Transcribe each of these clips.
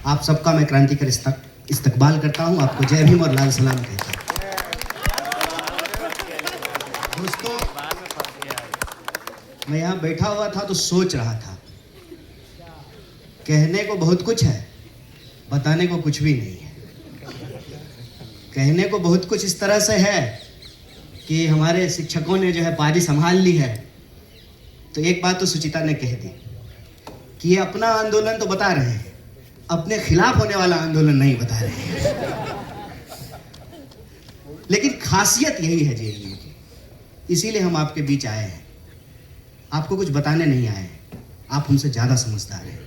आप सबका मैं क्रांतिकारी इस्तकबाल करता हूं, आपको जय भीम और लाल सलाम कहता हूं। दोस्तों, मैं यहाँ बैठा हुआ था तो सोच रहा था, कहने को बहुत कुछ है, बताने को कुछ भी नहीं है। कहने को बहुत कुछ इस तरह से है कि हमारे शिक्षकों ने जो है पारी संभाल ली है। तो एक बात तो सुचिता ने कह दी कि ये अपना आंदोलन तो बता रहे हैं, अपने खिलाफ होने वाला आंदोलन नहीं बता रहे हैं। लेकिन खासियत यही है जेएनयू की, इसीलिए हम आपके बीच आए हैं। आपको कुछ बताने नहीं आए हैं, आप हमसे ज़्यादा समझदार हैं।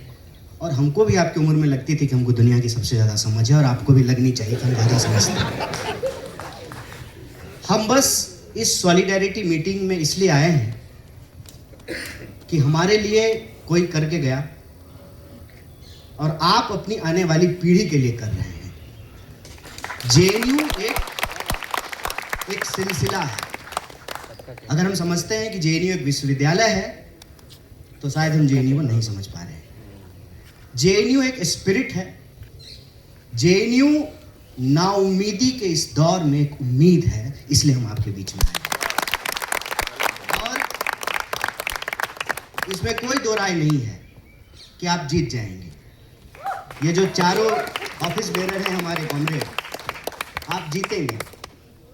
और हमको भी आपकी उम्र में लगती थी कि हमको दुनिया की सबसे ज़्यादा समझ है, और आपको भी लगनी चाहिए कि हम ज़्यादा समझते हैं। हम बस इस सॉलिडेरिटी मीटिंग में इसलिए आए हैं कि हमारे लिए कोई करके गया और आप अपनी आने वाली पीढ़ी के लिए कर रहे हैं। जेएनयू एक सिलसिला है। अगर हम समझते हैं कि जेएनयू एक विश्वविद्यालय है तो शायद हम जेएनयू को नहीं समझ पा रहे हैं। जेएनयू एक स्पिरिट है। जेएनयू नाउम्मीदी के इस दौर में एक उम्मीद है, इसलिए हम आपके बीच में आए। और इसमें कोई दो राय नहीं है कि आप जीत जाएंगे। ये जो चारों ऑफिस बेरर हैं हमारे कॉमरेड, आप जीतेंगे।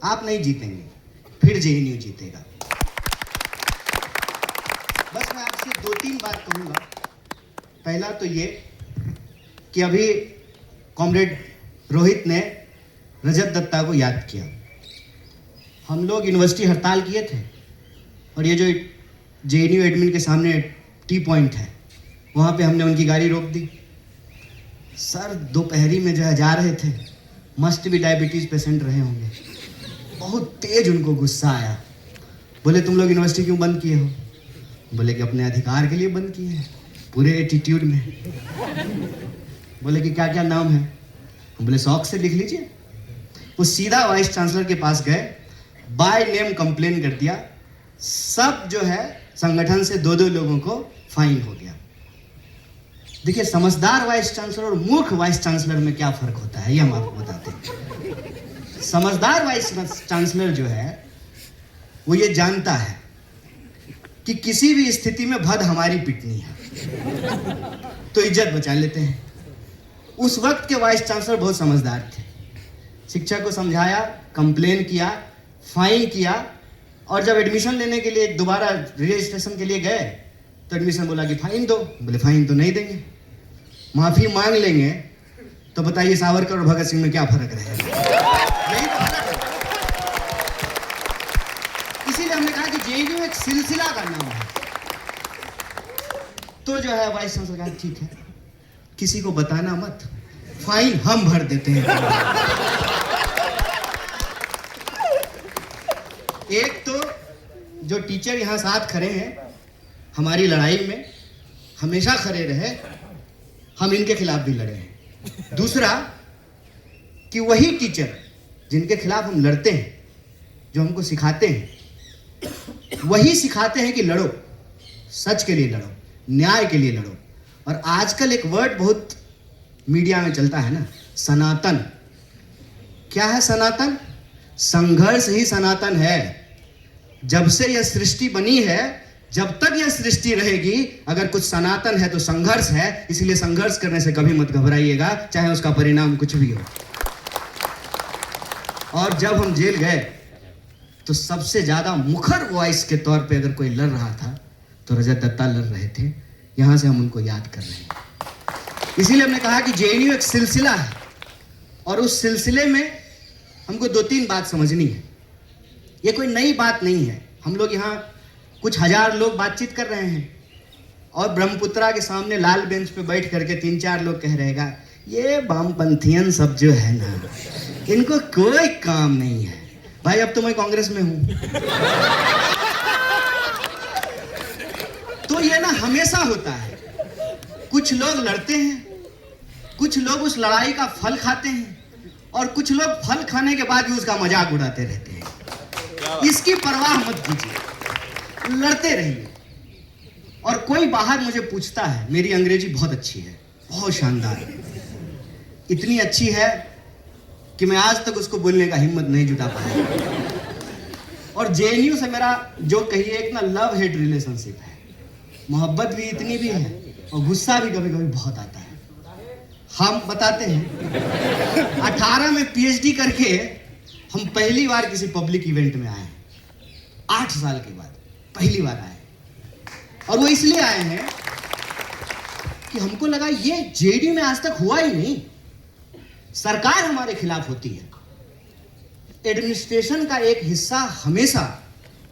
आप नहीं जीतेंगे, फिर जेएनयू जीतेगा। बस मैं आपसे 2-3 बात कहूंगा। पहला तो ये कि अभी कॉमरेड रोहित ने रजत दत्ता को याद किया। हम लोग यूनिवर्सिटी हड़ताल किए थे और ये जो जेएनयू एडमिन के सामने टी पॉइंट है, वहाँ पे हमने उनकी गाड़ी रोक दी। सर दोपहरी में जो है जा रहे थे, मस्ट भी डायबिटीज़ पेशेंट रहे होंगे। बहुत तेज उनको गुस्सा आया। बोले तुम लोग यूनिवर्सिटी क्यों बंद किए हो? बोले कि अपने अधिकार के लिए बंद किए हैं, पूरे एटीट्यूड में। बोले कि क्या क्या नाम है? बोले शौक से लिख लीजिए। वो सीधा वाइस चांसलर के पास गए, बाय नेम कंप्लेन कर दिया। सब जो है संगठन से 2-2 लोगों को फाइन हो गया। देखिए, समझदार वाइस चांसलर और मूर्ख वाइस चांसलर में क्या फर्क होता है, ये हम आपको बताते हैं। समझदार वाइस चांसलर जो है वो ये जानता है कि किसी भी स्थिति में भद हमारी पिटनी है, तो इज्जत बचा लेते हैं। उस वक्त के वाइस चांसलर बहुत समझदार थे। शिक्षक को समझाया, कंप्लेन किया, फाइन किया, और जब एडमिशन लेने के लिए दोबारा रजिस्ट्रेशन के लिए गए तो एडमिशन बोला कि फाइन दो। बोले फाइन तो नहीं देंगे, माफी मांग लेंगे। तो बताइए सावरकर और भगत सिंह में क्या फर्क रहेगा? यही तो फर्क है। इसीलिए हमने कहा कि जेएनयू एक सिलसिला का नाम है। तो जो है वाइस चांसलर कहा ठीक है, किसी को बताना मत, फाइन हम भर देते हैं। एक तो जो टीचर यहां साथ खड़े हैं, हमारी लड़ाई में हमेशा खड़े रहे, हम इनके खिलाफ भी लड़े हैं। दूसरा कि वही टीचर जिनके खिलाफ हम लड़ते हैं, जो हमको सिखाते हैं, वही सिखाते हैं कि लड़ो, सच के लिए लड़ो, न्याय के लिए लड़ो। और आजकल एक वर्ड बहुत मीडिया में चलता है ना, सनातन। क्या है सनातन? संघर्ष ही सनातन है। जब से यह सृष्टि बनी है, जब तक यह सृष्टि रहेगी, अगर कुछ सनातन है तो संघर्ष है। इसलिए संघर्ष करने से कभी मत घबराइएगा, चाहे उसका परिणाम कुछ भी हो। और जब हम जेल गए तो सबसे ज्यादा मुखर वॉइस के तौर पे अगर कोई लड़ रहा था तो रजत दत्ता लड़ रहे थे। यहां से हम उनको याद कर रहे हैं। इसीलिए हमने कहा कि जेएनयू एक सिलसिला है, और उस सिलसिले में हमको 2-3 बात समझनी है। ये कोई नई बात नहीं है। हम लोग यहाँ कुछ हजार लोग बातचीत कर रहे हैं, और ब्रह्मपुत्रा के सामने लाल बेंच पे बैठ करके 3-4 लोग कह रहेगा ये वामपंथियन सब जो है ना, इनको कोई काम नहीं है। भाई अब तो मैं कांग्रेस में हूं। तो ये ना हमेशा होता है, कुछ लोग लड़ते हैं, कुछ लोग उस लड़ाई का फल खाते हैं, और कुछ लोग फल खाने के बाद भी उसका मजाक उड़ाते रहते हैं। इसकी परवाह मत कीजिए, लड़ते रहिए। और कोई बाहर मुझे पूछता है, मेरी अंग्रेजी बहुत अच्छी है, बहुत शानदार है, इतनी अच्छी है कि मैं आज तक उसको बोलने का हिम्मत नहीं जुटा पाया। और जेएनयू से मेरा जो कहिए एक ना लव हेट रिलेशनशिप है, मोहब्बत भी इतनी भी है और गुस्सा भी कभी कभी बहुत आता है। हम बताते हैं 18 में पीएचडी करके हम पहली बार किसी पब्लिक इवेंट में आए, 8 साल के बाद पहली बार आए। और वो इसलिए आए हैं कि हमको लगा ये जेडीयू में आज तक हुआ ही नहीं, सरकार हमारे खिलाफ होती है। एडमिनिस्ट्रेशन का एक हिस्सा हमेशा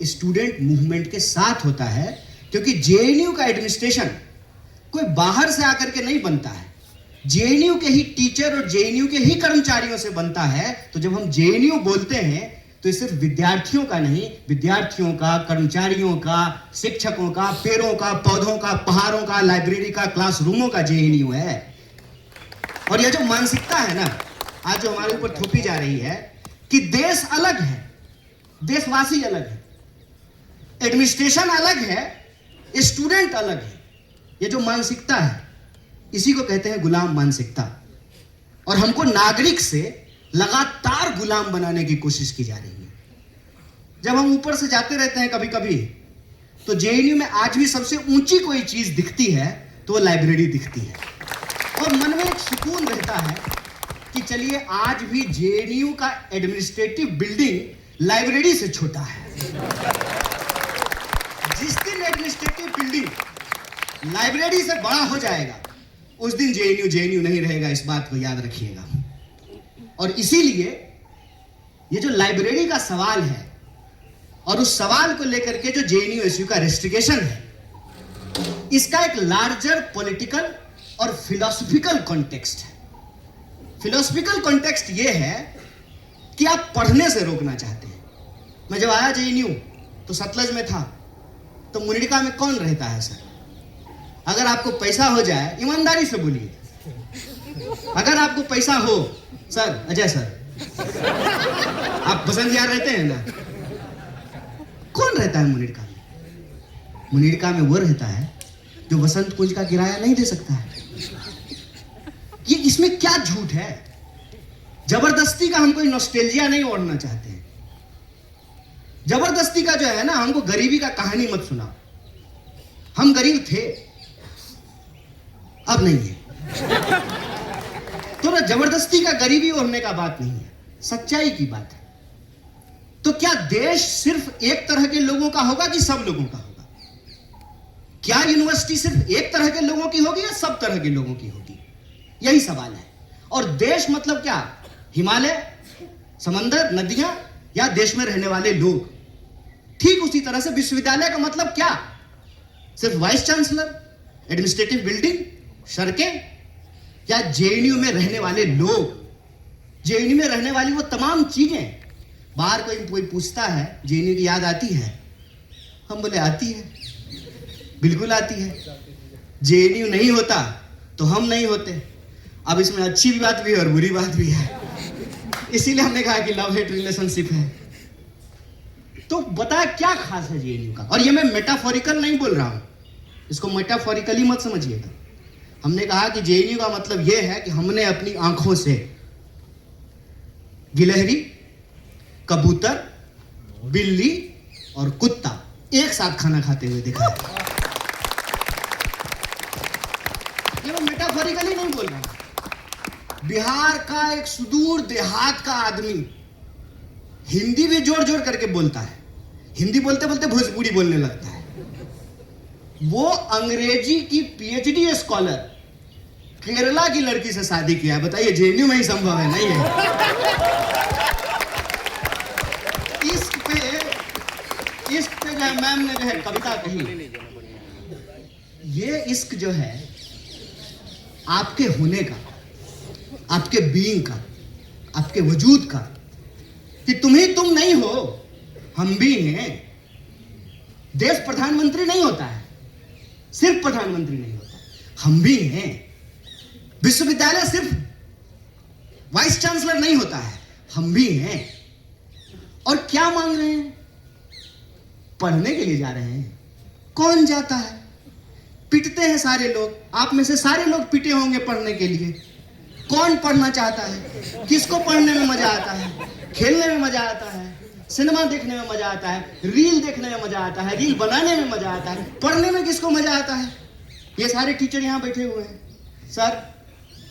स्टूडेंट मूवमेंट के साथ होता है, क्योंकि जेएनयू का एडमिनिस्ट्रेशन कोई बाहर से आकर के नहीं बनता है, जेएनयू के ही टीचर और जेएनयू के ही कर्मचारियों से बनता है। तो जब हम जेएनयू बोलते हैं तो ये सिर्फ विद्यार्थियों का नहीं, विद्यार्थियों का, कर्मचारियों का, शिक्षकों का, पेड़ों का, पौधों का, पहाड़ों का, लाइब्रेरी का, क्लासरूमों का जेएनयू है। और यह जो मानसिकता है ना आज जो हमारे ऊपर थोपी जा रही है कि देश अलग है, देशवासी अलग है, एडमिनिस्ट्रेशन अलग है, स्टूडेंट अलग है, ये जो मानसिकता है इसी को कहते हैं गुलाम मानसिकता। और हमको नागरिक से लगातार गुलाम बनाने की कोशिश की जा रही है। जब हम ऊपर से जाते रहते हैं कभी कभी तो जेएनयू में आज भी सबसे ऊंची कोई चीज दिखती है तो वो लाइब्रेरी दिखती है, और मन में एक सुकून रहता है कि चलिए आज भी जेएनयू का एडमिनिस्ट्रेटिव बिल्डिंग लाइब्रेरी से छोटा है। जिस दिन एडमिनिस्ट्रेटिव बिल्डिंग लाइब्रेरी से बड़ा हो जाएगा उस दिन जेएनयू नहीं रहेगा, इस बात को याद रखिएगा। और इसीलिए ये जो लाइब्रेरी का सवाल है और उस सवाल को लेकर के जो जेएनयू का रेस्ट्रिक्शन है, इसका एक लार्जर पॉलिटिकल और फिलोसफिकल कॉन्टेक्स्ट है। फिलोसफिकल कॉन्टेक्स्ट ये है कि आप पढ़ने से रोकना चाहते हैं। मैं जब आया जेएनयू तो सतलज में था, तो मुनिरका में कौन रहता है सर? अगर आपको पैसा हो जाए, ईमानदारी से बोलिए, अगर आपको पैसा हो, सर अजय सर आप बसंत यार रहते हैं ना, कौन रहता है मुनिरका में? मुनिरका में वो रहता है जो वसंत कुंज का किराया नहीं दे सकता है। ये इसमें क्या झूठ है? जबरदस्ती का हम कोई नॉस्टैल्जिया नहीं ओढ़ना चाहते हैं। जबरदस्ती का जो है ना, हमको गरीबी का कहानी मत सुनाओ। हम गरीब थे, अब नहीं है। तो ना जबरदस्ती का गरीबी ओढ़ने का बात नहीं है, सच्चाई की बात है। तो क्या देश सिर्फ एक तरह के लोगों का होगा कि सब लोगों का होगा? क्या यूनिवर्सिटी सिर्फ एक तरह के लोगों की होगी या सब तरह के लोगों की होगी? यही सवाल है। और देश मतलब क्या? हिमालय, समंदर, नदियां, या देश में रहने वाले लोग? ठीक उसी तरह से विश्वविद्यालय का मतलब क्या? सिर्फ वाइस चांसलर, एडमिनिस्ट्रेटिव बिल्डिंग, सड़कें, या जेएनयू में रहने वाले लोग, जेएनयू में रहने वाली वो तमाम चीजें? बाहर कोई पूछता है जेएनयू की याद आती है? हम बोले आती है, बिल्कुल आती है। जेएनयू नहीं होता तो हम नहीं होते। अब इसमें अच्छी भी बात भी है और बुरी बात भी है, इसीलिए हमने कहा कि लव हेट रिलेशनशिप है। तो बता क्या खास है जेएनयू का? और ये मैं मेटाफोरिकल नहीं बोल रहा हूं, इसको मेटाफोरिकली मत समझिएगा। हमने कहा कि जेएनयू का मतलब यह है कि हमने अपनी आंखों से गिलहरी, कबूतर, बिल्ली और कुत्ता एक साथ खाना खाते हुए देखा है। ये मैं मेटाफोरिकली नहीं बोल रहा। बिहार का एक सुदूर देहात का आदमी हिंदी भी जोर जोर करके बोलता है, हिंदी बोलते बोलते भोजपुरी बोलने लगता है। वो अंग्रेजी की पीएचडी स्कॉलर केरला की लड़की से शादी किया है। बताइए जेएनयू में ही संभव है? नहीं है। इश्क पे जो है मैम ने जो है कविता कही, ये इश्क जो है आपके होने का, आपके बीइंग का, आपके वजूद का, कि तुम ही तुम नहीं हो, हम भी हैं। देश प्रधानमंत्री नहीं होता है, सिर्फ प्रधानमंत्री नहीं होता, हम भी हैं। विश्वविद्यालय सिर्फ वाइस चांसलर नहीं होता है, हम भी हैं। और क्या मांग रहे हैं? पढ़ने के लिए जा रहे हैं। कौन जाता है? पिटते हैं सारे लोग, आप में से सारे लोग पिटे होंगे पढ़ने के लिए। कौन पढ़ना चाहता है, किसको पढ़ने में मजा आता है, खेलने में मजा आता है, सिनेमा देखने में मजा आता है, रील देखने में मजा आता है, रील बनाने में मजा आता है, पढ़ने में किसको मजा आता है? ये सारे टीचर यहाँ बैठे हुए हैं। सर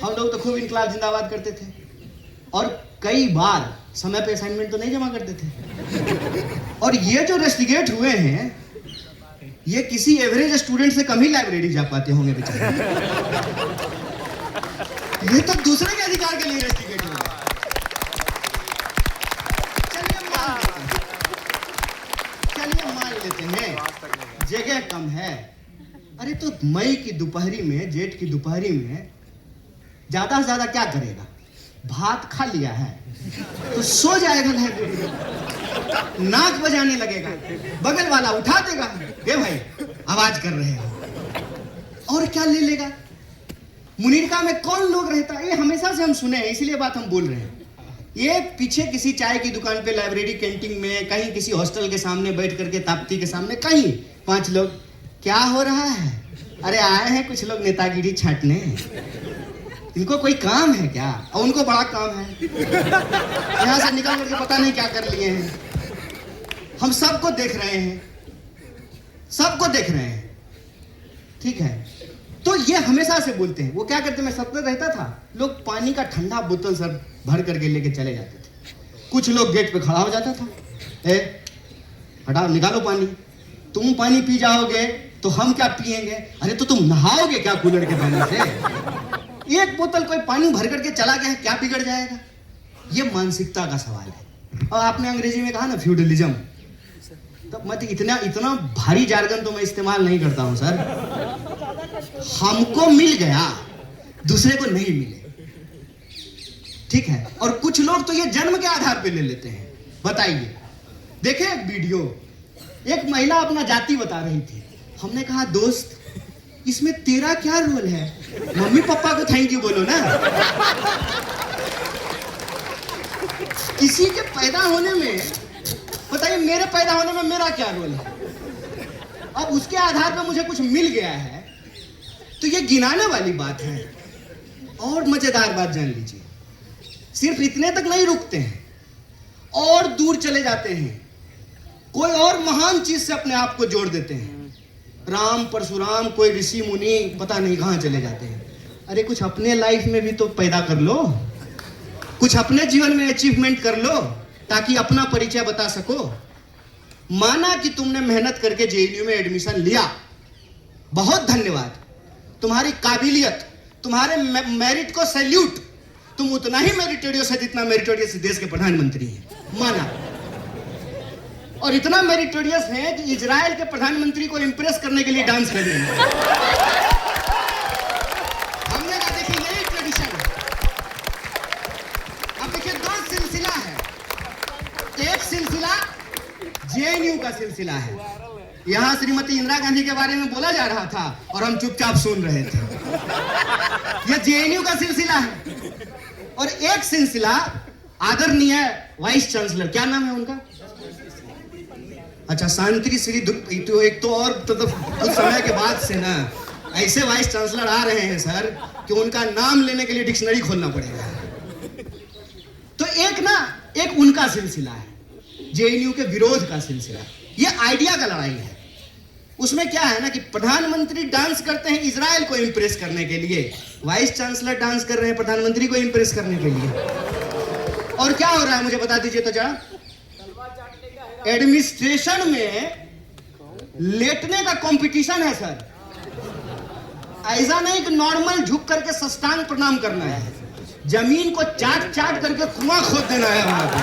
हम लोग तो खूब इनकलाब जिंदाबाद करते थे और कई बार समय पे असाइनमेंट तो नहीं जमा करते थे। और ये जो रेस्टिगेट हुए हैं ये किसी एवरेज स्टूडेंट से कम ही लाइब्रेरी जा पाते होंगे बेचारे। ये तो दूसरे के अधिकार के लिए रेस्टिगेट हुए। चलिए मान लेते हैं जगह कम है। अरे तो मई की दोपहरी में, जेठ की दोपहरी में ज्यादा से ज्यादा क्या करेगा? भात खा लिया है तो सो जाएगा लाइब्रेरी में, नाक बजाने लगेगा, बगल वाला उठा देगा, ए भाई आवाज कर रहे हो, और क्या ले लेगा? मुनीरका में कौन लोग रहता है? ये हमेशा से हम सुने हैं, इसीलिए बात हम बोल रहे हैं। ये पीछे किसी चाय की दुकान पे, लाइब्रेरी कैंटीन में, कहीं किसी हॉस्टल के सामने बैठ करके, ताप्ती के सामने, कहीं 5 लोग, क्या हो रहा है? अरे आए हैं कुछ लोग नेतागिरी छांटने, इनको कोई काम है क्या? और उनको बड़ा काम है, यहां से निकल करके पता नहीं क्या कर लिए हैं। हम सबको देख रहे हैं, सबको देख रहे हैं, ठीक है? तो ये हमेशा से बोलते हैं। वो क्या करते, मैं सत्तर रहता था, लोग पानी का ठंडा बोतल सब भर करके लेके चले जाते थे। कुछ लोग गेट पे खड़ा हो जाता था, ए हटाओ, निकालो पानी, तुम पानी पी जाओगे तो हम क्या पिएंगे? अरे तो तुम नहाओगे क्या कूलर के पानी से? एक बोतल कोई पानी भर करके चला गया है, क्या बिगड़ जाएगा? ये मानसिकता का सवाल है। और आपने अंग्रेजी में कहा ना फ्यूडलिज्म, तो मत इतना भारी जार्गन तो मैं इस्तेमाल नहीं करता हूं सर। हमको मिल गया, दूसरे को नहीं मिले, ठीक है? और कुछ लोग तो ये जन्म के आधार पे ले लेते हैं। बताइए, देखे एक वीडियो, एक महिला अपना जाति बता रही थी। हमने कहा दोस्त इसमें तेरा क्या रोल है? मम्मी पापा को थैंक यू बोलो ना। किसी के पैदा होने में, बताइए मेरे पैदा होने में मेरा क्या रोल है? अब उसके आधार पर मुझे कुछ मिल गया है तो ये गिनाने वाली बात है। और मजेदार बात जान लीजिए, सिर्फ इतने तक नहीं रुकते हैं, और दूर चले जाते हैं, कोई और महान चीज से अपने आप को जोड़ देते हैं। राम परशुराम, कोई ऋषि मुनि, पता नहीं कहां चले जाते हैं। अरे कुछ अपने लाइफ में भी तो पैदा कर लो, कुछ अपने जीवन में अचीवमेंट कर लो ताकि अपना परिचय बता सको। माना कि तुमने मेहनत करके जेएनयू में एडमिशन लिया, बहुत धन्यवाद, तुम्हारी काबिलियत, तुम्हारे मेरिट को सैल्यूट। तुम उतना ही मेरिटोरियस है जितना मेरिटोरियस देश के प्रधानमंत्री हैं, माना। और इतना मेरिटोरियस है कि इजराइल के प्रधानमंत्री को इंप्रेस करने के लिए डांस कर रहे हैं। हमने कहा देखिए यही ट्रेडिशन है। अब देखिए दो सिलसिला है, एक सिलसिला जेएनयू का सिलसिला है। यहां श्रीमती इंदिरा गांधी के बारे में बोला जा रहा था और हम चुपचाप सुन रहे थे। यह जेएनयू का सिलसिला है। और एक सिलसिला आदरणीय वाइस चांसलर, क्या नाम है उनका? अच्छा, शांति श्री। तो एक तो और तो कुछ समय के बाद से ना ऐसे वाइस चांसलर आ रहे हैं सर कि उनका नाम लेने के लिए डिक्शनरी खोलना पड़ेगा। तो एक उनका सिलसिला है, जेएनयू के विरोध का सिलसिला। ये आइडिया का लड़ाई है। उसमें क्या है ना कि प्रधानमंत्री डांस करते हैं इजराइल को इंप्रेस करने के लिए, वाइस चांसलर डांस कर रहे हैं प्रधानमंत्री को इंप्रेस करने के लिए। और क्या हो रहा है मुझे बता दीजिए तो जरा। एडमिनिस्ट्रेशन में लेटने का कंपटीशन है सर। ऐसा नहीं कि नॉर्मल झुक करके साष्टांग प्रणाम करना है, जमीन को चाट चाट करके कुआं खोद देना है वहां पे।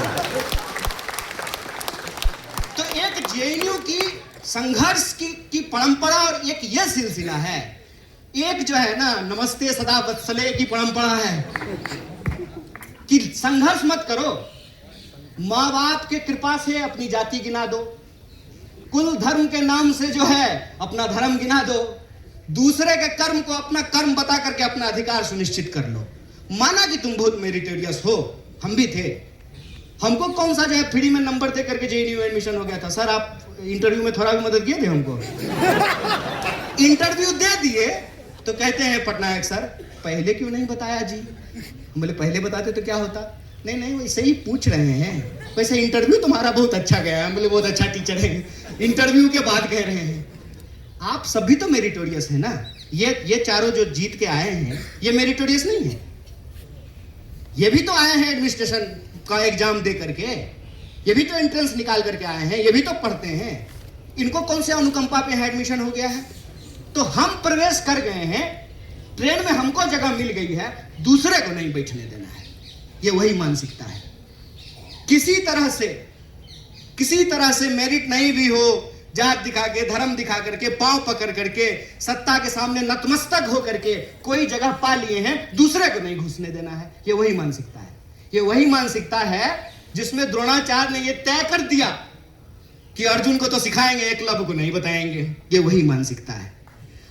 तो एक जेएनयू की संघर्ष की परंपरा और एक ये सिलसिला है। एक जो है ना नमस्ते सदा वत्सले की परंपरा है कि संघर्ष मत करो, माँ बाप के कृपा से अपनी जाति गिना दो, कुल धर्म के नाम से जो है अपना धर्म गिना दो, दूसरे के कर्म को अपना कर्म बता करके अपना अधिकार सुनिश्चित कर लो। माना कि तुम बहुत मेरिटोरियस हो, हम भी थे, हमको कौन सा जो है फ्री में नंबर दे करके जेएनयू एडमिशन हो गया था। सर आप इंटरव्यू में थोड़ा भी मदद किए थे हमको। इंटरव्यू दे दिए तो कहते हैं पटनायक सर पहले क्यों नहीं बताया जी। बोले पहले बताते तो क्या होता। नहीं नहीं वैसे ही पूछ रहे हैं, वैसे इंटरव्यू तुम्हारा बहुत अच्छा गया है। बोले बहुत अच्छा टीचर है, इंटरव्यू के बाद कह रहे हैं। आप सभी तो मेरिटोरियस है ना, ये चारों जो जीत के आए हैं ये मेरिटोरियस नहीं है। ये भी तो आए हैं एडमिनिस्ट्रेशन का एग्जाम दे करके, ये भी तो एंट्रेंस निकाल करके आए हैं, ये भी तो पढ़ते हैं। इनको कौन से अनुकंपा पे एडमिशन हो गया है। तो हम प्रवेश कर गए हैं, ट्रेन में हमको जगह मिल गई है, दूसरे को नहीं बैठने देना है। ये वही मानसिकता है। किसी तरह से मेरिट नहीं भी हो, जात दिखा के धर्म दिखा करके पांव पकड़ करके सत्ता के सामने नतमस्तक हो करके कोई जगह पा लिए हैं, दूसरे को नहीं घुसने देना है। ये वही मानसिकता है। ये वही मानसिकता है जिसमें द्रोणाचार्य ने ये तय कर दिया कि अर्जुन को तो सिखाएंगे, एकलव्य को नहीं बताएंगे। ये वही मानसिकता है।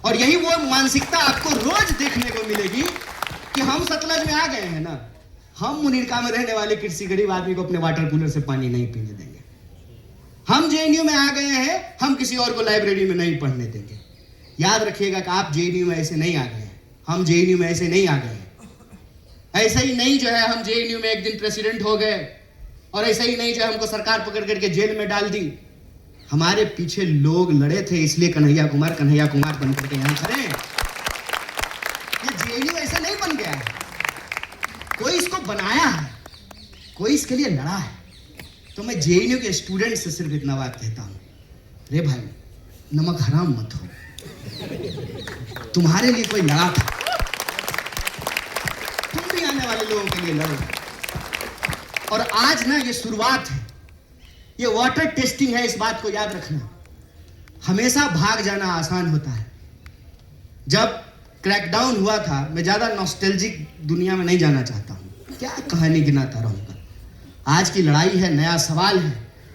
और यही वो मानसिकता आपको रोज देखने को मिलेगी कि हम सतलज में आ गए हैं ना, हम मुनीरका में रहने वाले किसी गरीब आदमी को अपने वाटर कूलर से पानी नहीं पीने देंगे। हम जेएनयू में आ गए हैं, हम किसी और को लाइब्रेरी में नहीं पढ़ने देंगे। याद रखिएगा कि आप जेएनयू में ऐसे नहीं आ गए हैं, हम जेएनयू में ऐसे नहीं आ गए हैं। ऐसे ही नहीं जो है हम जेएनयू में एक दिन प्रेसिडेंट हो गए, और ऐसे ही नहीं जो है हमको सरकार पकड़ करके जेल में डाल दी। हमारे पीछे लोग लड़े थे, इसलिए कन्हैया कुमार बन करके यहां खड़े हैं। ये जेएनयू ऐसे नहीं बन गया है, कोई इसको बनाया है, कोई इसके लिए लड़ा है। तो मैं जेएनयू के स्टूडेंट से सिर्फ इतना बात कहता हूं, रे भाई नमक हराम मत हो, तुम्हारे लिए कोई लड़ा था, तुम भी आने वाले लोगों के लिए लड़ो। और आज ना ये शुरुआत है, ये वाटर टेस्टिंग है, इस बात को याद रखना। हमेशा भाग जाना आसान होता है। जब क्रैकडाउन हुआ था, मैं ज्यादा नॉस्टैल्जिक दुनिया में नहीं जाना चाहता हूं, क्या कहानी गिनाता रहूंगा। आज की लड़ाई है, नया सवाल है,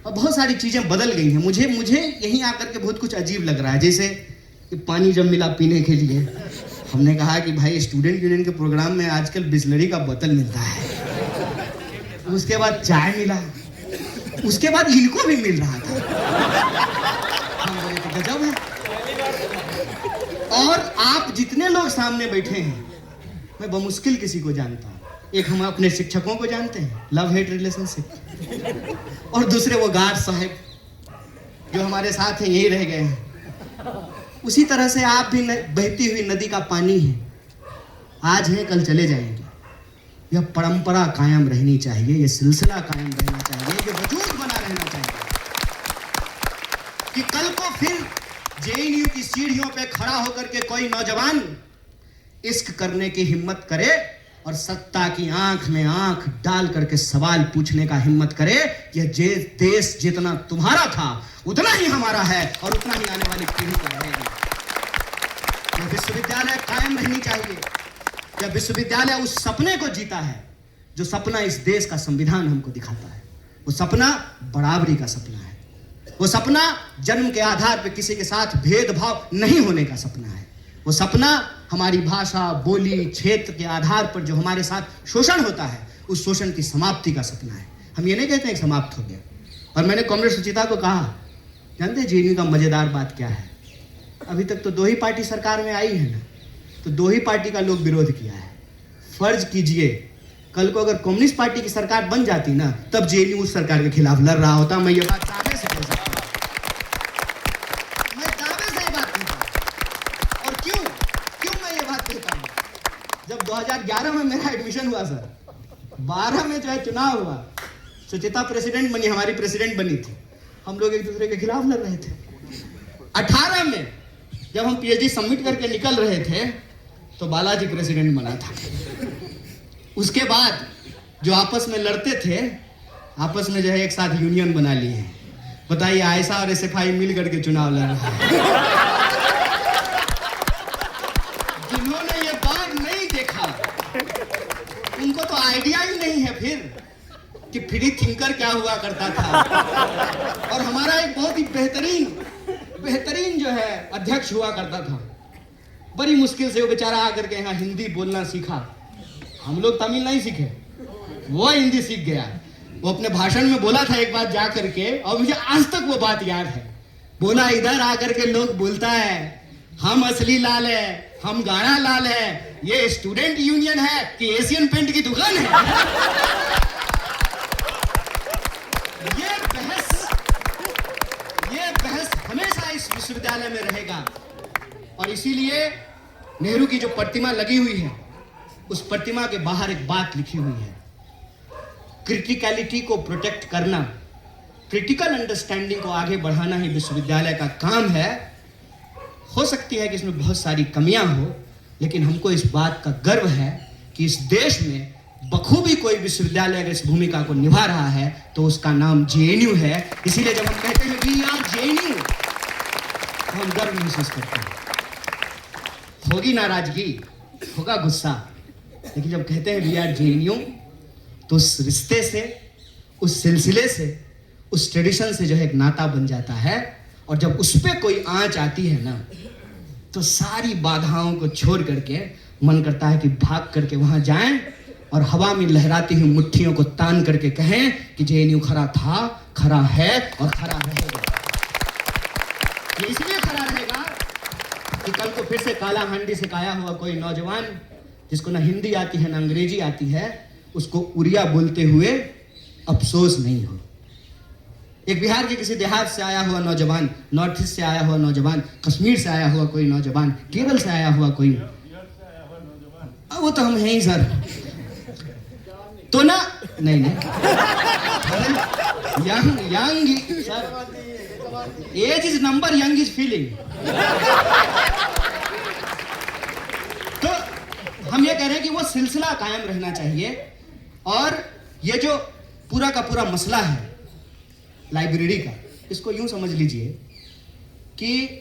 और बहुत सारी चीजें बदल गई हैं। मुझे यहीं आकर के बहुत कुछ अजीब लग रहा है। जैसे कि पानी जब मिला पीने के लिए, हमने कहा कि भाई स्टूडेंट यूनियन के प्रोग्राम में आजकल बिस्लरी का बोतल मिलता है, उसके बाद चाय मिला, उसके बाद इनको भी मिल रहा था। हम बोले तो गजब है। और आप जितने लोग सामने बैठे हैं, मैं बमुश्किल किसी को जानता हूं। एक हम अपने शिक्षकों को जानते हैं, लव हेट रिलेशनशिप, और दूसरे वो गार्ड साहब जो हमारे साथ हैं, यही रह गए हैं। उसी तरह से आप भी बहती हुई नदी का पानी है, आज है कल चले जाएंगे। यह परंपरा कायम रहनी चाहिए, यह सिलसिला कायम रहना चाहिए, यह वजूद बना रहना चाहिए कि कल को फिर जेएनयू की सीढ़ियों पे खड़ा होकर के कोई नौजवान इश्क करने की हिम्मत करे और सत्ता की आंख में आंख डाल करके सवाल पूछने का हिम्मत करे। यह देश जितना तुम्हारा था उतना ही हमारा है, और उतना ही आने वाली पीढ़ी का रहेगा। यह विश्वविद्यालय कायम रहनी चाहिए। यह विश्वविद्यालय उस सपने को जीता है जो सपना इस देश का संविधान हमको दिखाता है। वो सपना बराबरी का सपना है, वो सपना जन्म के आधार पर किसी के साथ भेदभाव नहीं होने का सपना है। वो सपना हमारी भाषा, बोली, क्षेत्र के आधार पर जो हमारे साथ शोषण होता है, उस शोषण की समाप्ति का सपना है। हम ये नहीं कहते हैं कि समाप्त हो गया। और मैंने कॉमरेड सुचिता को कहा, जानते हैं जेएनयू का मजेदार बात क्या है, अभी तक तो 2 ही पार्टी सरकार में आई है ना, तो 2 ही पार्टी का लोग विरोध किया है। फर्ज कीजिए कल को अगर कम्युनिस्ट पार्टी की सरकार बन जाती ना, तब जेएनयू उस सरकार के खिलाफ लड़ रहा होता। मैं ये बात दावे से कह सकता हूं, मैं दावे से ये बात कहता हूं। और क्यों मैं ये बात कहता हूं, जब 2011 में मेरा एडमिशन हुआ सर, 12 में जो है चुनाव हुआ, सुचिता प्रेसिडेंट बनी, हमारी प्रेसिडेंट बनी थी, हम लोग एक दूसरे के खिलाफ लड़ रहे थे। 18 में जब हम पीएचडी सबमिट करके निकल रहे थे, तो बालाजी प्रेसिडेंट बना था। उसके बाद जो आपस में लड़ते थे, आपस में जो है एक साथ यूनियन बना लिए हैं। बताइए, आयशा और एसएफआई मिल करके चुनाव लड़ रहा है। जिन्होंने ये बात नहीं देखा, उनको तो आइडिया ही नहीं है फिर कि फ्री थिंकर क्या हुआ करता था। और हमारा एक बहुत ही बेहतरीन जो है अध्यक्ष हुआ करता था। बड़ी मुश्किल से वो बेचारा आकर के यहाँ हिंदी बोलना सीखा। हम लोग तमिल नहीं सीखे, वो हिंदी सीख गया। वो अपने भाषण में बोला था एक बात जा करके, और मुझे आज तक वो बात याद है। बोला, इधर आकर के लोग बोलता है हम असली लाल है, हम गाना लाल है, ये स्टूडेंट यूनियन है कि एशियन पेंट की दुकान है। ये बहस हमेशा इस विश्वविद्यालय में रहेगा। और इसीलिए नेहरू की जो प्रतिमा लगी हुई है, उस प्रतिमा के बाहर एक बात लिखी हुई है, क्रिटिकलिटी को प्रोटेक्ट करना, क्रिटिकल अंडरस्टैंडिंग को आगे बढ़ाना ही विश्वविद्यालय का काम है। हो सकती है कि इसमें बहुत सारी कमियां हो, लेकिन हमको इस बात का गर्व है कि इस देश में बखूबी कोई विश्वविद्यालय अगर इस भूमिका को निभा रहा है तो उसका नाम जेएनयू है। इसीलिए जब हम कहते हैं वी आर जेएनयू तो हम गर्व महसूस करते हैं। होगी नाराजगी, होगा गुस्सा, लेकिन जब कहते हैं वी आर जेएनयू तो उस रिश्ते से, उस सिलसिले से, उस ट्रेडिशन से जो है एक नाता बन जाता है। और जब उस पर कोई आंच आती है ना, तो सारी बाधाओं को छोड़ करके मन करता है कि भाग करके वहां जाएं और हवा में लहराती हुई मुट्ठियों को तान करके कहें कि जेएनयू खरा था, खरा है और खरा रहेगा। ये इसलिए खरा रहेगा कि कल को फिर से काला हांडी से खाया हुआ कोई नौजवान जिसको ना हिंदी आती है ना अंग्रेजी आती है, उसको उड़िया बोलते हुए अफसोस नहीं हो। एक बिहार के किसी देहात से आया हुआ नौजवान, नॉर्थ ईस्ट से आया हुआ नौजवान, कश्मीर से आया हुआ कोई नौजवान, केरल से आया हुआ कोई, वो तो हम हैं ही सर, तो ना नहीं young sir, age is number, young is feeling. तो हम ये कह रहे हैं कि वो सिलसिला कायम रहना चाहिए। और ये जो पूरा का पूरा मसला है लाइब्रेरी का, इसको यूं समझ लीजिए कि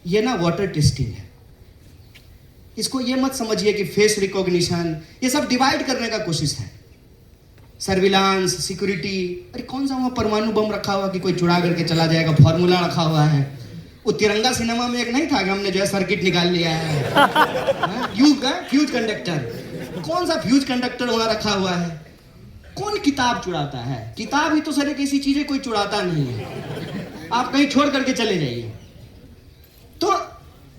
ये ना वाटर टेस्टिंग है। इसको ये मत समझिए कि फेस रिकॉग्निशन, ये सब डिवाइड करने का कोशिश है। सर्विलांस, सिक्योरिटी, अरे कौन सा वहां परमाणु बम रखा हुआ कि कोई चुरा करके चला जाएगा, फॉर्मूला रखा हुआ है। वो तिरंगा सिनेमा में एक नहीं था कि हमने जो है सर्किट निकाल लिया है, फ्यूज कंडक्टर, कौन सा फ्यूज कंडक्टर वहां रखा हुआ है? कौन किताब चुराता है? किताब ही तो सर एक ऐसी चीज है, कोई चुराता नहीं है, आप कहीं छोड़ करके चले जाइए। तो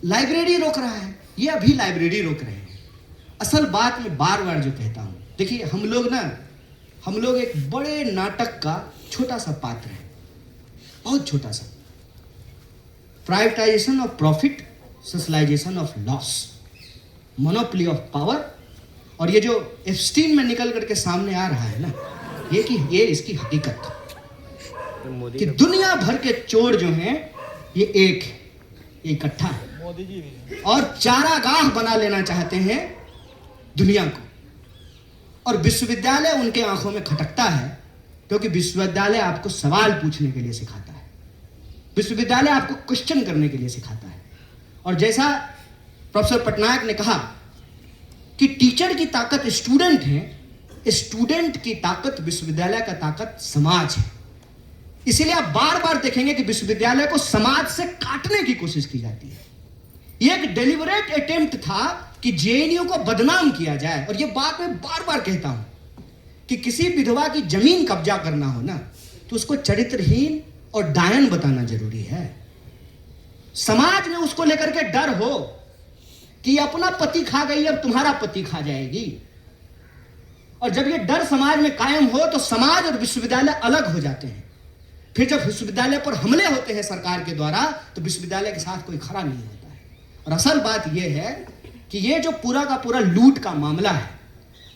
लाइब्रेरी रोक रहा है, ये अभी लाइब्रेरी रोक रहे हैं। असल बात मैं बार बार जो कहता हूं, देखिए हम लोग एक बड़े नाटक का छोटा सा पात्र है, बहुत छोटा सा। Privatisation of profit, socialisation of loss, monopoly of power. और ये जो एप्स्टीन में निकल करके सामने आ रहा है ना, ये इसकी हकीकत कि दुनिया भर के चोर जो हैं ये एक है, ये इकट्ठा है और चारागाह बना लेना चाहते हैं दुनिया को। और विश्वविद्यालय उनके आंखों में खटकता है, क्योंकि विश्वविद्यालय आपको सवाल पूछने के लिए सिखाता है, विश्वविद्यालय आपको क्वेश्चन करने के लिए सिखाता है। और जैसा प्रोफेसर पटनायक ने कहा कि टीचर की ताकत स्टूडेंट है, स्टूडेंट की ताकत विश्वविद्यालय का ताकत समाज है। इसीलिए आप बार बार देखेंगे कि विश्वविद्यालय को समाज से काटने की कोशिश की जाती है। यह एक डेलिबरेट अटेम्प्ट था कि जेएनयू को बदनाम किया जाए। और यह बात मैं बार बार कहता हूं कि किसी विधवा की जमीन कब्जा करना हो ना, तो उसको चरित्रहीन और डायन बताना जरूरी है। समाज में उसको लेकर के डर हो कि अपना पति खा गई, अब तुम्हारा पति खा जाएगी। और जब ये डर समाज में कायम हो तो समाज और विश्वविद्यालय अलग हो जाते हैं। फिर जब विश्वविद्यालय पर हमले होते हैं सरकार के द्वारा, तो विश्वविद्यालय के साथ कोई खड़ा नहीं होता है। और असल बात यह है कि ये जो पूरा का पूरा लूट का मामला है,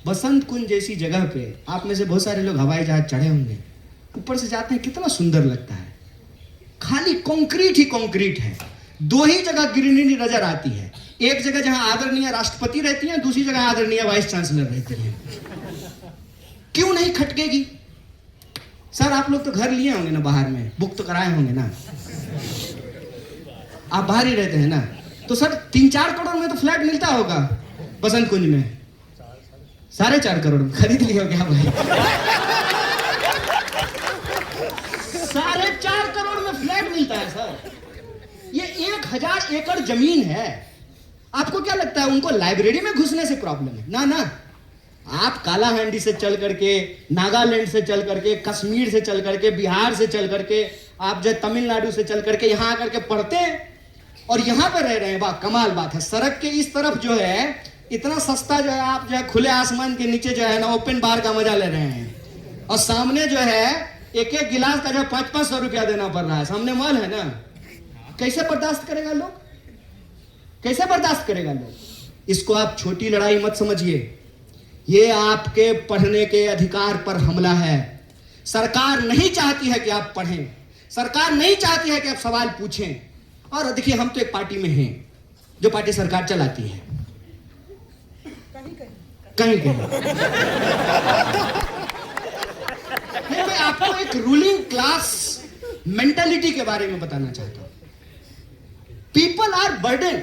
बसंत कुंज जैसी जगह पे आप में से बहुत सारे लोग हवाई जहाज चढ़े होंगे, ऊपर से जाते हैं कितना सुंदर लगता है। खाली कंक्रीट ही कंक्रीट है। दो ही जगह ग्रीनरी नजर आती है, एक जगह जहां आदरणीय राष्ट्रपति रहती है, दूसरी जगह आदरणीय वाइस चांसलर रहते हैं। क्यों नहीं खटकेगी? सर आप लोग तो घर लिए होंगे ना, बाहर में बुक तो कराए होंगे ना, आप बाहर ही रहते हैं ना, तो सर 3-4 करोड़ में तो फ्लैट मिलता होगा बसंत कुंज में। 4.5 करोड़ में खरीद लिया हो क्या भाई? 4.5 करोड़ में फ्लैट मिलता है सर। ये 1000 एकड़ जमीन है। आपको क्या लगता है उनको लाइब्रेरी में घुसने से प्रॉब्लम है? ना ना, आप कालाहांडी से चल करके, नागालैंड से चल करके, कश्मीर से चल करके, बिहार से चल करके, आप जो तमिलनाडु से चल करके यहां आकर के पढ़ते हैं, और यहाँ पे रह रहे हैं। वाह, कमाल बात है। सड़क के इस तरफ जो है इतना सस्ता जो है, आप जो है खुले आसमान के नीचे जो है ना ओपन बार का मजा ले रहे हैं, और सामने जो है एक एक गिलास का जो 500-500 रुपया देना पड़ रहा है। सामने मॉल है ना, कैसे बर्दाश्त करेगा लोग, कैसे बर्दाश्त करेगा लोग। इसको आप छोटी लड़ाई मत समझिए, ये आपके पढ़ने के अधिकार पर हमला है। सरकार नहीं चाहती है कि आप पढ़ें, सरकार नहीं चाहती है कि आप सवाल पूछें। और देखिए, हम तो एक पार्टी में हैं जो पार्टी सरकार चलाती है, कहीं कहीं मैं आपको एक रूलिंग क्लास मेंटालिटी के बारे में बताना चाहता हूं। पीपल आर बर्डन,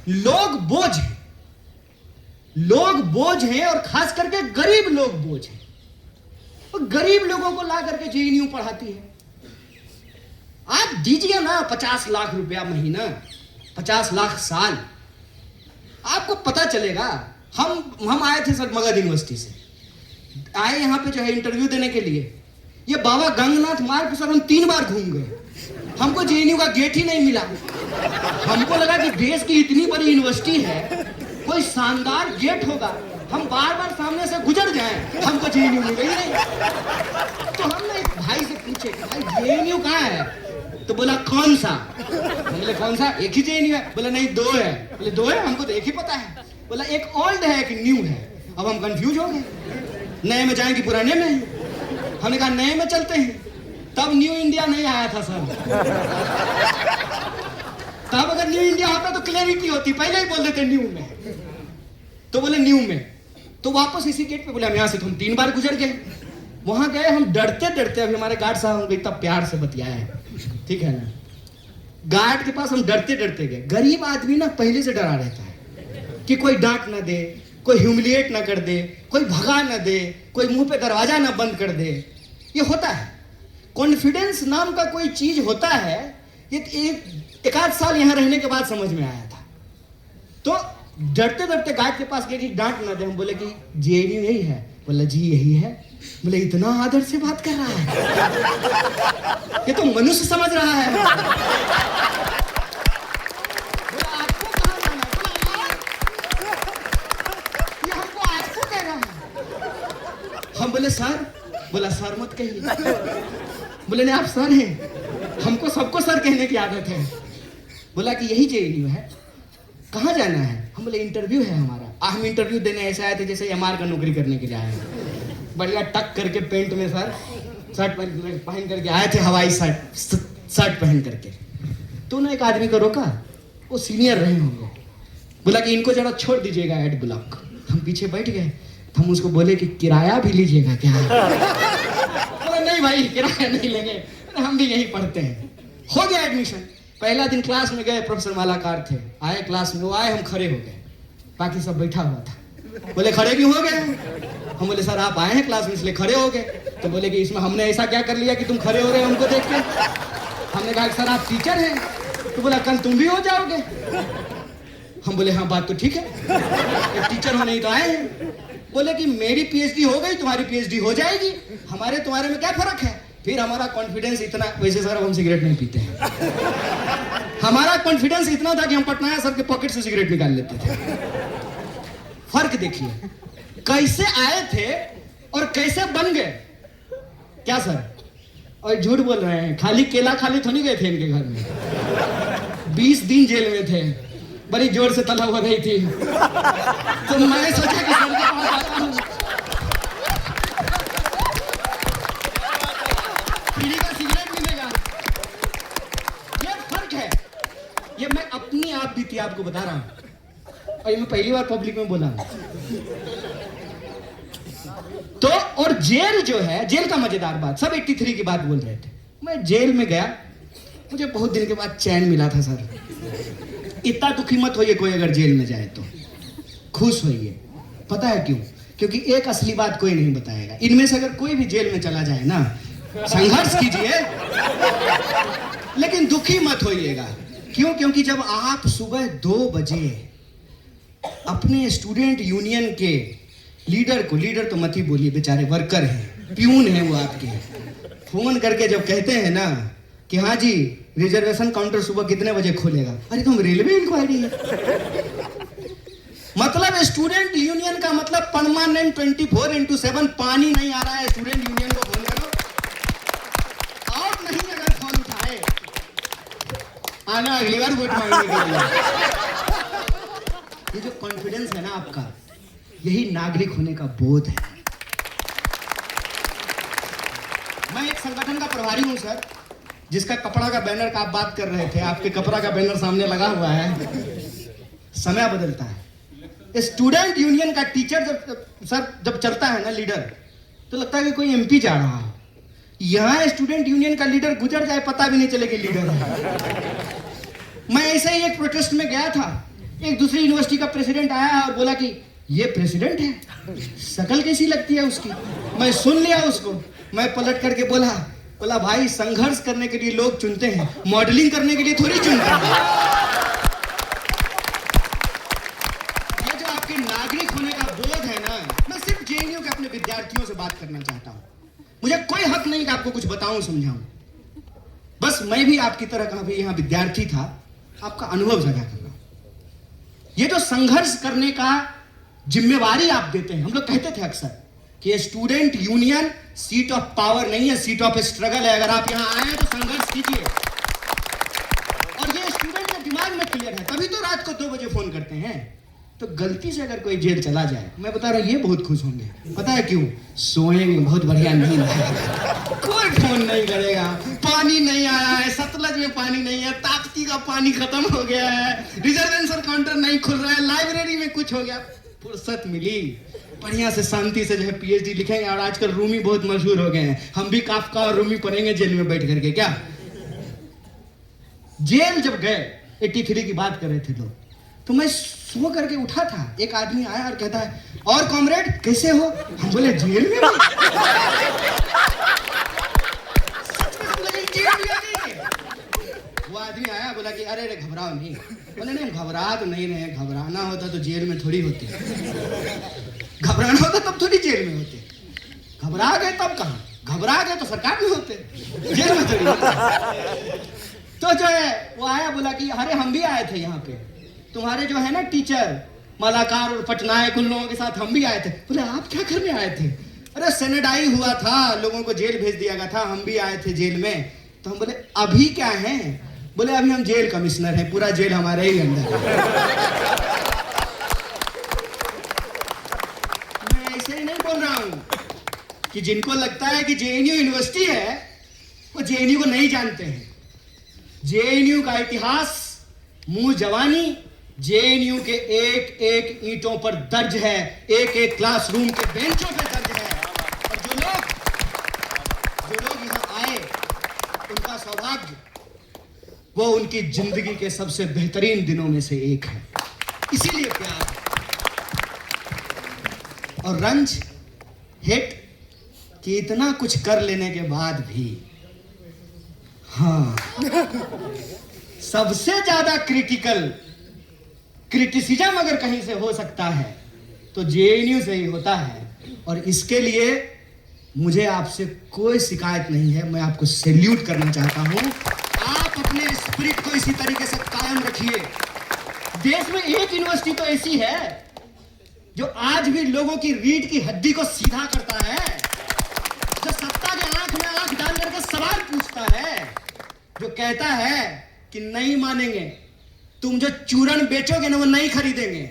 लोग बोझ हैं, लोग बोझ हैं, और खास करके गरीब लोग बोझ हैं। और गरीब लोगों को ला करके जेएनयू पढ़ाती है। आप दीजिए ना 50 लाख रुपया महीना, 50 लाख साल, आपको पता चलेगा। हम आए थे सर मगध यूनिवर्सिटी से, आए यहाँ पे जो है इंटरव्यू देने के लिए। ये बाबा गंगनाथ मार्ग सर हम 3 बार घूम गए, हमको जेएनयू का गेट ही नहीं मिला। हमको लगा कि देश की इतनी बड़ी यूनिवर्सिटी है, कोई शानदार गेट होगा, हम बार बार सामने से गुजर जाएं, हमको जेएनयू मिल ही नहीं। तो हमने एक भाई से पूछे कि भाई जेएनयू कहाँ है, तो बोला कौन सा। बोले कौन सा, एक ही जेएनयू है। बोला नहीं 2 है। बोले 2 है, हमको तो एक ही पता है। बोला एक ओल्ड है एक न्यू है। अब हम कंफ्यूज हो गए, नए में जाएं कि पुराने में। हमने कहा नए में चलते हैं। तब न्यू इंडिया नहीं आया था सर, तब अगर न्यू इंडिया होता तो क्लैरिटी होती, पहले ही बोल देते न्यू में। तो बोले न्यू में, तो वापस इसी गेट पे बोले हम यहाँ से तो हम 3 बार गुजर गए। वहां गए हम डरते डरते, अभी हमारे गार्ड साहब हमको इतना प्यार से बतियाए हैं, ठीक है ना। गार्ड के पास हम डरते डरते गए। गरीब आदमी ना पहले से डरा रहता है कि कोई डांट ना दे, कोई ह्यूमिलिएट ना कर दे, कोई भगा ना दे, कोई मुंह पे दरवाजा ना बंद कर दे। ये होता है, कॉन्फिडेंस नाम का कोई चीज होता है। ये एक आध साल यहाँ रहने के बाद समझ में आया था। तो डरते डरते गार्ड के पास गए कि डांट ना दे। हम बोले कि जेएनयू यही है। बोला जी यही है। बोले इतना आदर से बात कर रहा है, ये तो मनुष्य समझ रहा है। बोला आपको कहाँ जाना है? ये हमको आपको कह रहा है। हम बोले सर। बोला सर मत कहिए। बोले नहीं आप सर हैं, हमको सबको सर कहने की आदत है। बोला कि यही जेएनयू है, कहाँ जाना है? हम बोले इंटरव्यू है हमारा। हम इंटरव्यू देने ऐसे आए थे जैसे एमआर का नौकरी करने के लिए आए हैं। बढ़िया टक करके पेंट में सर शर्ट पहन करके आए थे, हवाई शर्ट पहन करके। तो उन्होंने एक आदमी को रोका, वो सीनियर रहे होंगे। बोला कि इनको जरा छोड़ दीजिएगा एड ब्लॉक। हम पीछे बैठ गए। हम उसको बोले कि किराया भी लीजिएगा क्या? बोला नहीं भाई किराया नहीं लेंगे, हम भी यहीं पढ़ते हैं। हो गया एडमिशन। पहला दिन क्लास में गए, प्रोफेसर मालाकार थे, आए क्लास में। वो आए, हम खड़े हो गए, बाकी सब बैठा हुआ था। बोले खड़े क्यों हो गए? हम बोले सर आप आए हैं क्लास में इसलिए खड़े हो गए। तो बोले कि इसमें हमने ऐसा क्या कर लिया कि तुम खड़े हो रहे हो हमको देख के? हमने कहा सर आप टीचर हैं। तो बोला कल तुम भी हो जाओगे। हम बोले हाँ बात तो ठीक है, एक टीचर होने ही तो आए हैं। बोले कि मेरी पीएचडी हो गई, तुम्हारी पीएचडी हो जाएगी, हमारे तुम्हारे में क्या फर्क है? फिर हमारा कॉन्फिडेंस इतना, वैसे सर हम सिगरेट नहीं पीते हैं, हमारा कॉन्फिडेंस इतना था कि हम पटनायक सर के पॉकेट से सिगरेट निकाल लेते थे। फर्क देखिए, कैसे आए थे और कैसे बन गए। क्या सर? और झूठ बोल रहे हैं, खाली केला खाली तो नहीं गए थे इनके घर में, 20 दिन जेल में थे, बड़ी जोर से तलब हो गई थी। तो मैंने सोचा कि सर के पास आता हूं, पीढ़ी का सिगरेट मिलेगा। ये फर्क है, ये मैं अपनी आप बीती आपको बता रहा हूं, और ये मैं पहली बार पब्लिक में बोला। तो और जेल जो है, जेल का मजेदार बात, सब 83 की बात बोल रहे थे। मैं जेल में गया, मुझे बहुत दिन के बाद चैन मिला था सर। इतना दुखी मत होइए कोई अगर जेल में जाए तो, खुश होइए। पता है क्यों? क्योंकि एक असली बात कोई नहीं बताएगा। इनमें से अगर कोई भी जेल में चला जाए ना, संघर्ष कीजिए लेकिन दुखी मत होइएगा। क्यों? क्योंकि जब आप सुबह 2 बजे अपने स्टूडेंट यूनियन के लीडर को, लीडर तो मत ही बोलिए, बेचारे वर्कर हैं, प्यून हैं वो आपके, फोन करके जब कहते हैं ना कि हाँ जी रिजर्वेशन काउंटर सुबह कितने बजे खोलेगा। अरे तुम रेलवे इंक्वायरी है। मतलब स्टूडेंट यूनियन का मतलब परमानेंट 24/7 पानी नहीं आ रहा है। स्टूडेंट यूनियन को फोन करो और नहीं अगर फोन उठाए आना अगली बार वोट मांगने के लिए। ये जो कॉन्फिडेंस है ना आपका, यही नागरिक होने का बोध है। मैं एक संगठन का प्रभारी हूं सर, जिसका कपड़ा का बैनर का आप बात कर रहे थे, आपके कपड़ा का बैनर सामने लगा हुआ है। समय बदलता है। स्टूडेंट यूनियन का टीचर जब चलता है ना लीडर, तो लगता है कि कोई एमपी जा रहा हो। यहां स्टूडेंट यूनियन का लीडर गुजर जाए पता भी नहीं चलेगा लीडर है। मैं ऐसे ही एक प्रोटेस्ट में गया था, एक दूसरी यूनिवर्सिटी का प्रेसिडेंट आया और बोला कि ये प्रेसिडेंट है, शक्ल कैसी लगती है उसकी। मैं सुन लिया उसको, मैं पलट करके बोला भाई संघर्ष करने के लिए लोग चुनते हैं, मॉडलिंग करने के लिए थोड़ी चुनते हैं। ये जो आपके नागरिक होने का बोध है ना, मैं सिर्फ जेएनयू के अपने विद्यार्थियों से बात करना चाहता हूं। मुझे कोई हक नहीं कि आपको कुछ बताऊं समझाऊं, बस मैं भी आपकी तरह का भी यहां विद्यार्थी था, आपका अनुभव साझा कर रहा हूं। ये जो संघर्ष करने का जिम्मेवारी आप देते हैं, हम लोग कहते थे अक्सर कि student union seat of power नहीं है, सीट ऑफ स्ट्रगल है। अगर आप यहां आए हैं तो संघर्ष कीजिए। और ये स्टूडेंट के दिमाग में क्लियर है, तभी तो रात को 2 बजे फोन करते हैं। तो गलती से अगर कोई जेल चला जाए, मैं बता रहा हूं ये बहुत खुश होंगे। पता है क्यों? सोएंगे, बहुत बढ़िया नींद है, कोई फोन नहीं करेगा। पानी नहीं आया है, सतलज में पानी नहीं है, ताप्ती का पानी खत्म हो गया है, रिजर्वेशन काउंटर नहीं खुल रहा है, लाइब्रेरी में कुछ हो गया, फुर्सत मिली, बढ़िया से शांति से जो है पीएचडी लिखेंगे। और आजकल रूमी बहुत मशहूर हो गए हैं, हम भी काफका और रूमी पढ़ेंगे जेल में बैठ करके। क्या जेल जब गए, 83 की बात कर रहे थे लोग, तो मैं सो करके उठा था, एक आदमी आया और कहता है और कॉमरेड कैसे हो। हम बोले जेल में भी? वो आदमी आया, बोला कि अरे घबराओ नहीं। बोले नहीं घबरा तो नहीं रहे, घबराना होता तो जेल में थोड़ी होते, घबराना होता तब थोड़ी जेल में होते। घबरा गए तब कहां, घबरा गए तो सरकार में होते, जेल में थोड़ी होते। तो जो है वो आया, बोला कि अरे हम भी आए थे यहाँ पे, तुम्हारे जो है ना टीचर मालाकार और पटनायक, उन लोगों के साथ हम भी आए थे। बोले आप क्या करने आए थे? अरे सेनेडाई हुआ था, लोगों को जेल भेज दिया गया था, हम भी आए थे जेल में। तो हम बोले अभी क्या है? बोले अभी हम जेल कमिश्नर हैं, पूरा जेल हमारे ही अंदर है। मैं ऐसे ही नहीं बोल रहा हूं कि जिनको लगता है कि जेएनयू यूनिवर्सिटी है वो जेएनयू को नहीं जानते हैं। जेएनयू का इतिहास, मुंह जवानी जेएनयू के एक एक ईंटों पर दर्ज है, एक एक क्लासरूम के बेंचों पर दर्ज है। और जो लोग यहां आए, उनका सौभाग्य, वो उनकी जिंदगी के सबसे बेहतरीन दिनों में से एक है। इसीलिए प्यार और रंज, हिट कि इतना कुछ कर लेने के बाद भी, हाँ, सबसे ज्यादा क्रिटिसिज्म अगर कहीं से हो सकता है तो जेएनयू से ही होता है। और इसके लिए मुझे आपसे कोई शिकायत नहीं है, मैं आपको सैल्यूट करना चाहता हूं। आप अपने स्पिरिट को इसी तरीके से कायम रखिए। देश में एक यूनिवर्सिटी तो ऐसी है जो आज भी लोगों की रीढ़ की हड्डी को सीधा करता है, जो सत्ता के आंख में आंख डाल करके सवाल पूछता है, जो कहता है कि नहीं मानेंगे, तुम जो चूरन बेचोगे ना वो नहीं खरीदेंगे।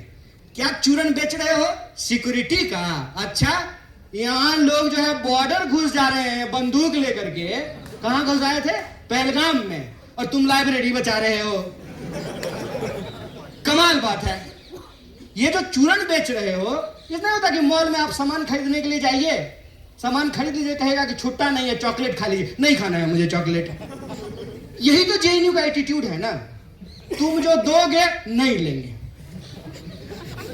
क्या चूरन बेच रहे हो? सिक्योरिटी का। अच्छा, यहां लोग जो है बॉर्डर घुस जा रहे हैं बंदूक लेकर के। कहां घुस आए थे? पहलगाम में, और तुम लाइब्रेरी बचा रहे हो। कमाल बात है। ये जो चूरन बेच रहे हो, ये नहीं होता कि मॉल में आप सामान खरीदने के लिए जाइए, सामान खरीद लीजिए, कहेगा कि छुट्टा नहीं है, चॉकलेट खा लीजिए। नहीं खाना है मुझे चॉकलेट। यही तो जेएनयू का एटीट्यूड है ना, तुम जो दोगे नहीं लेंगे,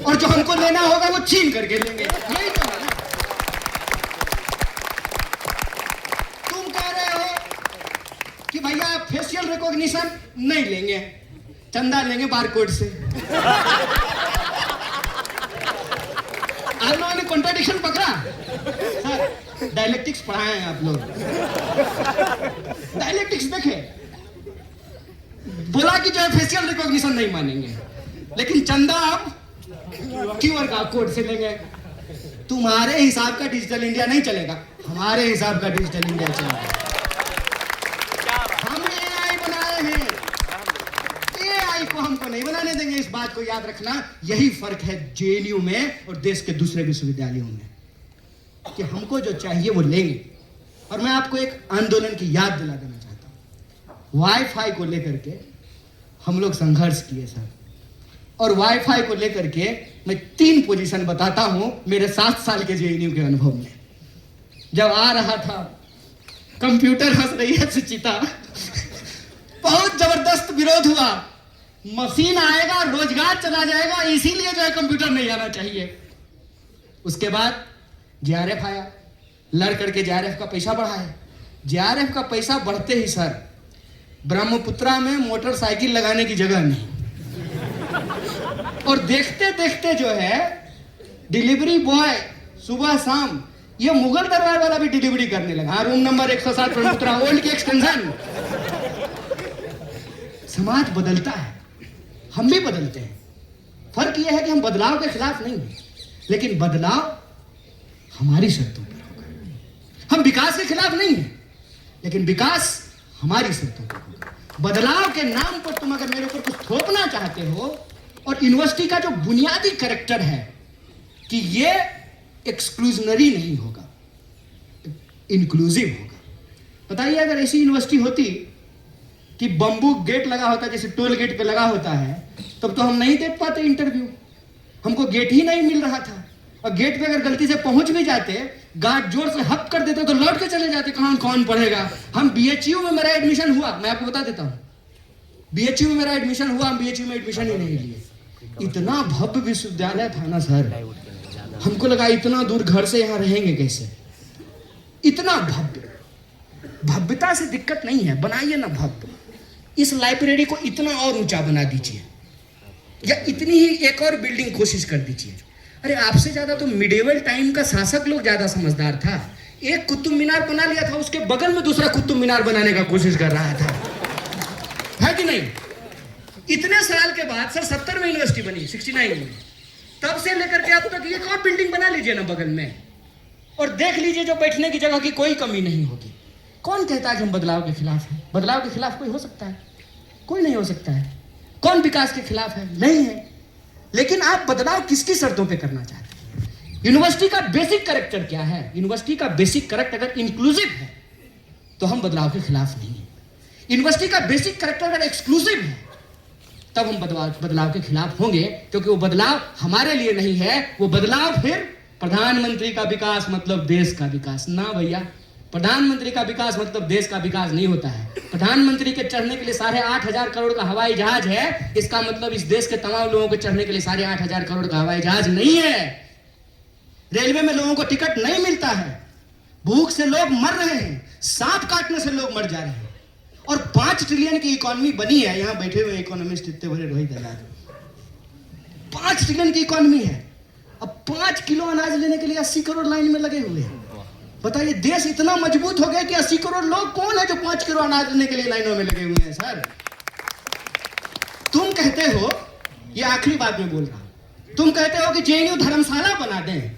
और जो हमको लेना होगा वो छीन करके लेंगे। यही तो है ना। तुम कह रहे हो कि भैया फेशियल रिकॉग्निशन नहीं लेंगे, चंदा लेंगे बारकोड से। आप लोगों ने कॉन्ट्राडिक्शन पकड़ा सर। डायलेक्टिक्स पढ़ाए हैं आप लोग। डायलेक्टिक्स देखे, बोला कि जो है फेशियल रिकॉग्निशन नहीं मानेंगे, लेकिन चंदा आप क्यूआर का कोड से लेंगे। तुम्हारे हिसाब का डिजिटल इंडिया नहीं चलेगा, हमारे हिसाब का डिजिटल इंडिया चलेगा। हम एआई बनाए हैं, एआई को हमको नहीं बनाने देंगे। इस बात को याद रखना। यही फर्क है जेएनयू में और देश के दूसरे विश्वविद्यालयों में, कि हमको जो चाहिए वो लेंगे। और मैं आपको एक आंदोलन की याद दिला देना चाहता हूं। वाईफाई को लेकर के हम लोग संघर्ष किए सर, और वाईफाई को लेकर के मैं 3 पोजीशन बताता हूं मेरे 7 साल के जेएनयू के अनुभव में। जब आ रहा था, कंप्यूटर हंस रही है सुचिता, बहुत जबरदस्त विरोध हुआ। मशीन आएगा, रोजगार चला जाएगा, इसीलिए जो है कंप्यूटर नहीं आना चाहिए। उसके बाद जेआरएफ आया, लड़ करके जेआरएफ का पैसा बढ़ा है। जेआरएफ का पैसा बढ़ते ही सर ब्रह्मपुत्रा में मोटरसाइकिल लगाने की जगह नहीं, और देखते देखते जो है डिलीवरी बॉय सुबह शाम ये मुगल दरबार वाला भी डिलीवरी करने लगा। रूम नंबर 107 ब्रह्मपुत्रा ओल्ड की एक्सटेंशन। समाज बदलता है, हम भी बदलते हैं। फर्क यह है कि हम बदलाव के खिलाफ नहीं हैं, लेकिन बदलाव हमारी शर्तों पर होगा। हम विकास के खिलाफ नहीं हैं, लेकिन विकास हमारी शर्तों पर होगा। बदलाव के नाम पर तुम अगर मेरे ऊपर कुछ थोपना चाहते हो, और यूनिवर्सिटी का जो बुनियादी कैरेक्टर है कि ये एक्सक्लूजनरी नहीं होगा, इंक्लूसिव होगा। बताइए अगर ऐसी यूनिवर्सिटी होती कि बंबू गेट लगा होता, जैसे टोल गेट पे लगा होता है, तब तो हम नहीं दे पाते इंटरव्यू। हमको गेट ही नहीं मिल रहा था, और गेट पे अगर गलती से पहुंच भी जाते, गार्ड जोर से हप कर देते तो लौट के चले जाते। कौन पढ़ेगा। हम बीएचयू में मेरा एडमिशन हुआ, मैं आपको बता देता हूं, बीएचयू में मेरा एडमिशन हुआ, हम बीएचयू में एडमिशन ही नहीं लिए। इतना भव्य विश्वविद्यालय था ना सर, हमको लगा इतना दूर घर से यहां रहेंगे कैसे। इतना भव्य, भव्यता से दिक्कत नहीं है, बनाइए ना भव्य। इस लाइब्रेरी को इतना और ऊंचा बना दीजिए, या इतनी ही एक और बिल्डिंग कोशिश कर दीजिए। अरे आपसे ज्यादा तो मिडिवल टाइम का शासक लोग ज्यादा समझदार था। एक कुतुब मीनार बना लिया था, उसके बगल में दूसरा कुतुब मीनार बनाने का कोशिश कर रहा था, है कि नहीं। इतने साल के बाद सर 70 में यूनिवर्सिटी बनी, 69 में, तब से लेकर के अब तक एक और बिल्डिंग बना लीजिए ना बगल में, और देख लीजिए जो बैठने की जगह की कोई कमी नहीं होगी। कौन कहता है कि हम बदलाव के खिलाफ हैं? बदलाव के खिलाफ कोई हो सकता है? कोई नहीं हो सकता है। कौन विकास के खिलाफ है? नहीं है। लेकिन आप बदलाव किसकी शर्तों पे करना चाहते हैं? यूनिवर्सिटी का बेसिक कैरेक्टर क्या है? यूनिवर्सिटी का बेसिक कैरेक्टर अगर इंक्लूसिव है तो हम बदलाव के खिलाफ नहीं है। यूनिवर्सिटी का बेसिक कैरेक्टर अगर एक्सक्लूसिव है तब हम बदलाव के खिलाफ होंगे, क्योंकि वो बदलाव हमारे लिए नहीं है। वो बदलाव फिर प्रधानमंत्री का विकास मतलब देश का विकास ना भैया। प्रधानमंत्री का विकास मतलब देश का विकास नहीं होता है। प्रधानमंत्री के चढ़ने के लिए 8,500 करोड़ का हवाई जहाज है, इसका मतलब इस देश के तमाम लोगों को चढ़ने के लिए 8,500 करोड़ का हवाई जहाज नहीं है। रेलवे में लोगों को टिकट नहीं मिलता है, भूख से लोग मर रहे हैं, सांप काटने से लोग मर जा रहे हैं, और 5 ट्रिलियन की इकोनॉमी बनी है। यहां बैठे हुए इकोनॉमिस्ट इतने बड़े रोहित दलाल, 5 ट्रिलियन की इकोनॉमी है। अब 5 किलो अनाज लेने के लिए 80 करोड़ लाइन में लगे हुए हैं। बताइए देश इतना मजबूत हो गया कि 80 करोड़ लोग कौन है जो 5 किलो अनाज लेने के लिए लाइनों में लगे हुए हैं। सर तुम कहते हो, ये आखिरी बात में बोल रहा हूं, तुम कहते हो कि जेएनयू धर्मशाला बना दें।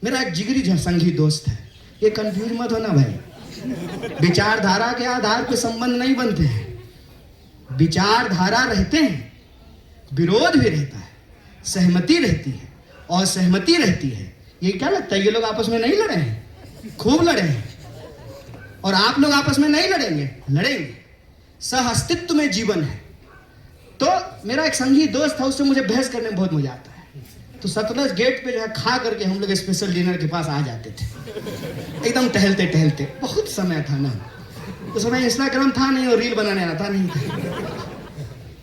मेरा एक जिगरी संगी दोस्त है, ये कंफ्यूज मत होना भाई। विचारधारा के आधार पर संबंध नहीं बनते हैं। विचारधारा रहते हैं, विरोध भी रहता है, सहमति रहती है, असहमति रहती है। ये क्या लगता है ये लोग आपस में नहीं लड़े हैं? खूब लड़े हैं। और आप लोग आपस में नहीं लड़ेंगे? लड़ेंगे। सह अस्तित्व में जीवन है। तो मेरा एक संगी दोस्त था, उससे मुझे बहस करने में बहुत मजा आता है। तो सतलज गेट पे जो है खा करके हम लोग स्पेशल डिनर के पास आ जाते थे, एकदम टहलते टहलते। बहुत समय था ना, उस समय इंस्टाग्राम था नहीं और रील बनाने आता नहीं था,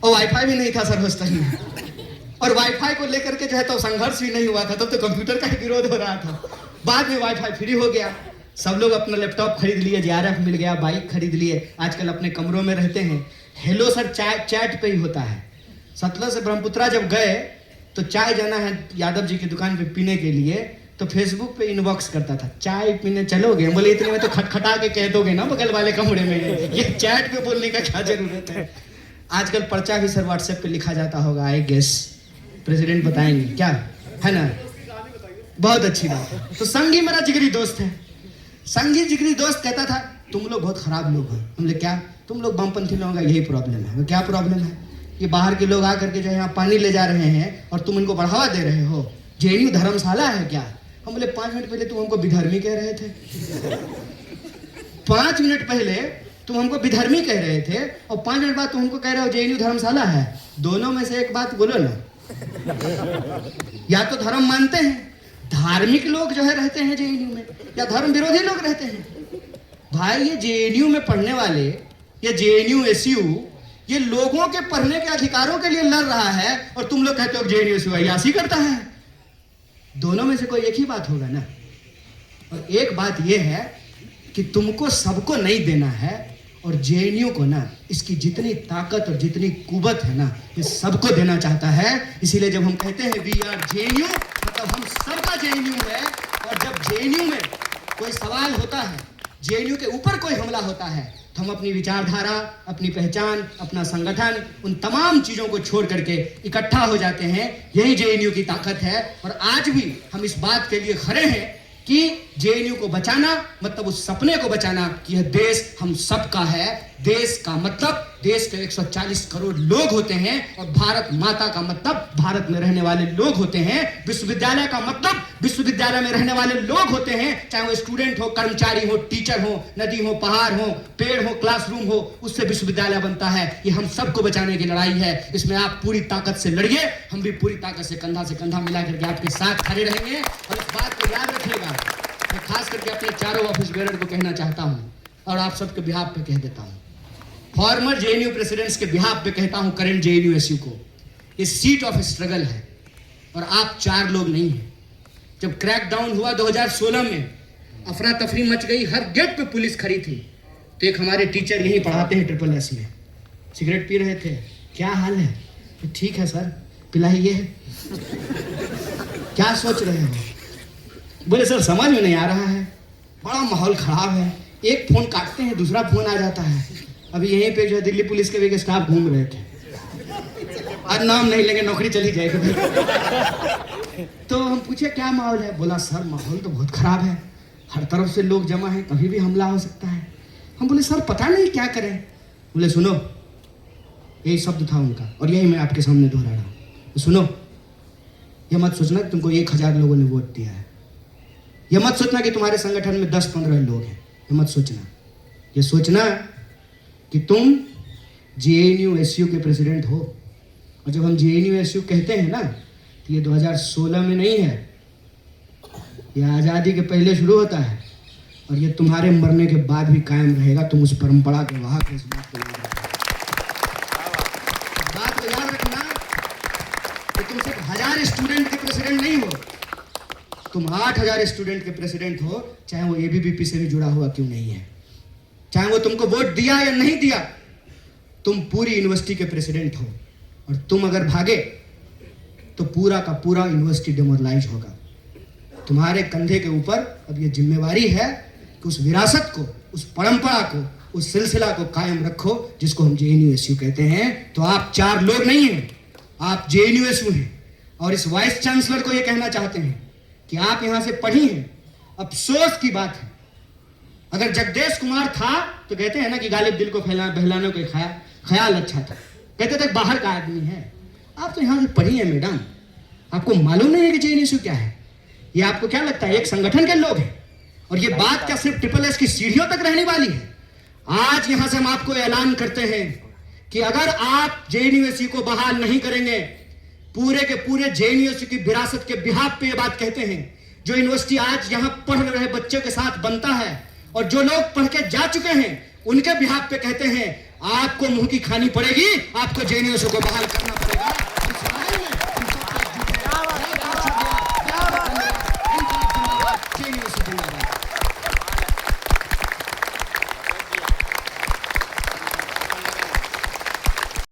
और वाईफाई भी नहीं था सर हॉस्टल में। और वाईफाई को लेकर के जो है तो संघर्ष भी नहीं हुआ था, तब तो कंप्यूटर का ही विरोध हो रहा था। बाद में वाईफाई फ्री हो गया, सब लोग अपना लैपटॉप खरीद लिए, जेआरएफ मिल गया, बाइक खरीद लिए, आजकल अपने कमरों में रहते हैं। हेलो सर चैट पे ही होता है। सतलज से ब्रह्मपुत्रा जब गए तो चाय जाना है यादव जी की दुकान पे पीने के लिए, तो फेसबुक पे इनबॉक्स करता था, चाय पीने चलोगे? बोले इतने में तो खटखटा के कह दोगे ना बगल वाले कमरे में, ये चैट पे बोलने का क्या जरूरत है? आजकल पर्चा भी सर व्हाट्सएप पे लिखा जाता होगा, आई गेस प्रेसिडेंट बताएंगे क्या, है ना? बहुत अच्छी बात है। तो संगी मेरा जिगरी दोस्त है। संगी जिगरी दोस्त कहता था तुम लोग बहुत खराब लोग हो। हमने क्या? तुम लोग वामपंथी लोगों का यही प्रॉब्लम है। क्या प्रॉब्लम है? ये बाहर के लोग आकर के जो यहाँ पानी ले जा रहे हैं और तुम इनको बढ़ावा दे रहे हो। जेएनयू धर्मशाला है क्या? हम बोले 5 मिनट पहले तुम हमको विधर्मी कह रहे थे। 5 मिनट पहले तुम हमको विधर्मी कह रहे थे और 5 मिनट बाद तुम हमको कह रहे हो जेएनयू धर्मशाला है। दोनों में से एक बात बोलो ना। या तो धर्म मानते हैं, धार्मिक लोग जो है रहते हैं जेएनयू में, या धर्म विरोधी लोग रहते हैं। भाई ये जेएनयू में पढ़ने वाले, ये जेएनयू एसयू, ये लोगों के पढ़ने के अधिकारों के लिए लड़ रहा है और तुम लोग कहते हो जेएनयू एसयू अय्याशी करता है। दोनों में से कोई एक ही बात होगा ना। और एक बात यह है कि तुमको सबको नहीं देना है और जेएनयू को ना इसकी जितनी ताकत और जितनी कुवत है ना ये सबको देना चाहता है। इसीलिए जब हम कहते हैं वी आर जेएनयू मतलब हम सबका जेएनयू है। और जब जेएनयू में कोई सवाल होता है, जेएनयू के ऊपर कोई हमला होता है, तो हम अपनी विचारधारा, अपनी पहचान, अपना संगठन, उन तमाम चीजों को छोड़ करके इकट्ठा हो जाते हैं। यही जेएनयू की ताकत है। और आज भी हम इस बात के लिए खड़े हैं कि जेएनयू को बचाना मतलब उस सपने को बचाना कि यह देश हम सबका है। देश का मतलब देश के 140 करोड़ लोग होते हैं और भारत माता का मतलब भारत में रहने वाले लोग होते हैं। विश्वविद्यालय का मतलब विश्वविद्यालय में रहने वाले लोग होते हैं, चाहे वो स्टूडेंट हो, कर्मचारी हो, टीचर हो, नदी हो, पहाड़ हो, पेड़ हो, क्लासरूम हो, उससे विश्वविद्यालय बनता है। ये हम सबको बचाने की लड़ाई है। इसमें आप पूरी ताकत से लड़िए, हम भी पूरी ताकत से कंधा मिला करके आपके साथ खड़े रहेंगे। और इस बात को याद रखिएगा, मैं खास करके अपने चारों ऑफिस बेरर को कहना चाहता हूं और आप सबके बिहाफ पे कह देता हूं, फॉर्मर जेएनयू प्रेसिडेंट्स के बिहाफ पे कहता हूं, करंट जेएनयू एसयू को, ये सीट ऑफ स्ट्रगल है और आप 4 लोग नहीं हैं। जब क्रैकडाउन हुआ 2016 में, अफरा तफरी मच गई, हर गेट पे पुलिस खड़ी थी, तो एक हमारे टीचर यहीं पढ़ाते हैं SSS में, सिगरेट पी रहे थे। क्या हाल है? तो ठीक है सर, पिलाइए। क्या सोच रहे हो? बोले सर समझ में नहीं आ रहा है, बड़ा माहौल खराब है। एक फोन काटते हैं दूसरा फोन आ जाता है। अभी यहीं पे जो है दिल्ली पुलिस के भी एक स्टाफ घूम रहे थे, आज नाम नहीं लेंगे, नौकरी चली जाएगी। तो हम पूछे क्या माहौल है? बोला सर माहौल तो बहुत खराब है, हर तरफ से लोग जमा है, कभी भी हमला हो सकता है। हम बोले सर पता नहीं क्या करें। बोले सुनो, यही शब्द था उनका और यही मैं आपके सामने दोहरा रहा हूं। सुनो, ये मत सोचना कि तुमको 1000 लोगों ने वोट दिया है, ये मत सोचना कि तुम्हारे संगठन में 10-15 लोग हैं, ये मत सोचना। ये सोचना कि तुम जेएनयू एसयू के प्रेसिडेंट हो। और जब हम जेएनयू एसयू कहते हैं ना, तो ये 2016 में नहीं है, ये आज़ादी के पहले शुरू होता है और ये तुम्हारे मरने के बाद भी कायम रहेगा। तुम उस परंपरा के वहां के इस बात को याद रखना कि तुम सिर्फ 1000 स्टूडेंट के प्रेसिडेंट नहीं हो, तुम 8000 स्टूडेंट के प्रेसिडेंट हो, चाहे वो एबीवीपी से भी जुड़ा हुआ क्यों नहीं है, चाहे वो तुमको वोट दिया या नहीं दिया, तुम पूरी यूनिवर्सिटी के प्रेसिडेंट हो। और तुम अगर भागे तो पूरा का पूरा यूनिवर्सिटी डिमोरलाइज होगा। तुम्हारे कंधे के ऊपर अब ये जिम्मेवारी है कि उस विरासत को, उस परंपरा को, उस सिलसिला को कायम रखो जिसको हम जेएनयू एसयू कहते हैं। तो आप 4 लोग नहीं हैं, आप जेएनयू एसयू हैं। और इस वाइस चांसलर को ये कहना चाहते हैं कि आप यहां से पढ़ी हैं। अफसोस की बात है, अगर जगदेश कुमार था तो कहते हैं ना कि गालिब दिल को बहलाने को ख्याल अच्छा था, कहते थे बाहर का आदमी है। आप तो यहां से पढ़ी है मैडम, आपको मालूम नहीं है कि जेएनयू एसयू क्या है? ये आपको क्या लगता है एक संगठन के लोग हैं? और ये बात क्या सिर्फ SSS की सीढ़ियों तक रहने वाली है? आज यहां से हम आपको ऐलान करते हैं कि अगर आप जेएनयू एसयू को बहाल नहीं करेंगे, पूरे के पूरे जेएनयू एसयू की विरासत के बिहाफ पे ये बात कहते हैं। जो यूनिवर्सिटी आज यहां पढ़ रहे बच्चों के साथ बनता है और जो लोग पढ़ के जा चुके हैं उनके बिहाफ पे कहते हैं आपको मुंह की खानी पड़ेगी, आपको जेएनयू एसयू को बहाल करना पड़ेगा।